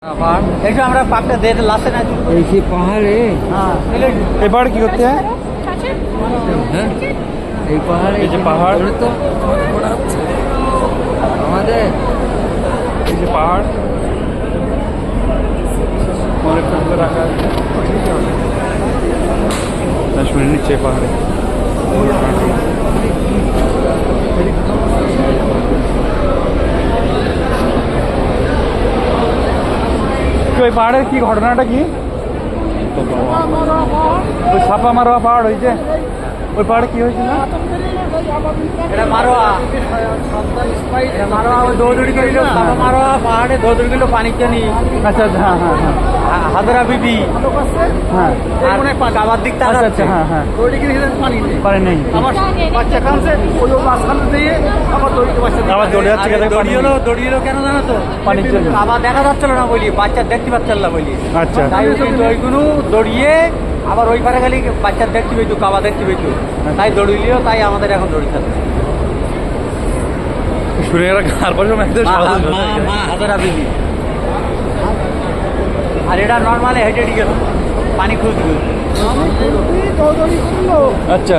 ऐसे हमारा पापा दे दे लासे ना ऐसे पहाड़ है। हाँ এই পাহাড়ে কি করতে হয়? হ্যাঁ এই পাহাড়ে এই যে পাহাড়। ওটা তো ওটা হচ্ছে আমাদের এই যে পাহাড় অনেক সুন্দর রাখা আছে। তা শুনে নিচ্ছে এই পাহাড়ে তো ওই পাহাড়ের কি ঘটনাটা কি? ওই ছাপা মারোয়া পাহাড় হয়েছে, ওই পাহাড়ে কি হয়েছিল? এটা মারোয়া এটা মারোয়া ওই দৌড়ি করিল বাবা মারোয়া পাহাড়ে দৌড়ি গেল পানি জানি আচ্ছা আচ্ছা, হ্যাঁ হ্যাঁ হ্যাঁ হাজারা বিবি হ্যাঁ আর কাবার দিক আচ্ছা আচ্ছা, হ্যাঁ হ্যাঁ দৌড়ি গেলে পানি নেই পারে নেই, আমার বাচ্চা কানছে ওই মাঝখানে দিয়ে আবার দৌড়িতে বাচ্চা আবার দৌড়ে যাচ্ছে কেন? দৌড়ি হলো কেন জানো তো পানির জন্য। আবার দেখা যাচ্ছিল না বলি বাচ্চা দেখতে পাচ্ছিল না বলি আচ্ছা তাই ওইগুলো দৌড়িয়ে আবার ওই পারে গেলে বাচ্চা দেখতে পেয়েছো কাবা দেখতে পেয়েছো তাই দৌড়িলিও তাই আমাদের এখন দৌড়ি থাকে শুনে গেলে আর পাশে একদম হাজারা বিবি আর এটা নর্মালি হেঁটে হেঁটে গেল পানি খুঁজবে আচ্ছা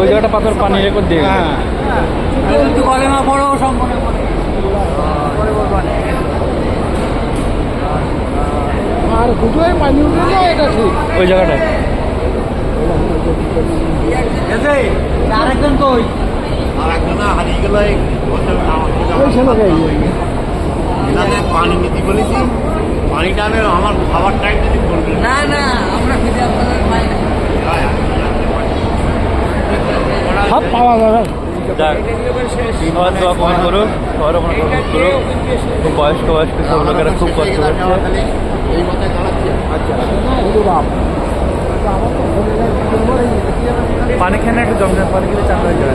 ওই জায়গাটা পাথর পানি রেকর্ড দিয়ে বলে না বড় সম্পূর্ণ আর দুটোই পানি উঠে যায়, এটা ঠিক। ওই জায়গাটায় আরেকজন কই ওই ছেলেটাই। পানি নিতে বলেছি, পানিটা আমি আমার খাবার টাইম যদি করবে না না আমরা ফিরে আপনাদের পাই না সব পাওয়া যাবে। যাক সবার দোয়া কমেন্ট করুক, সবার ওখানে কমেন্ট করুক। খুব বয়স্ক সব লোকেরা খুব কষ্ট করছে। এই মাথায় দাঁড়াচ্ছি। পানি খেয়ে না একটু জমজম পানি খেলে চান হয়ে যাবে।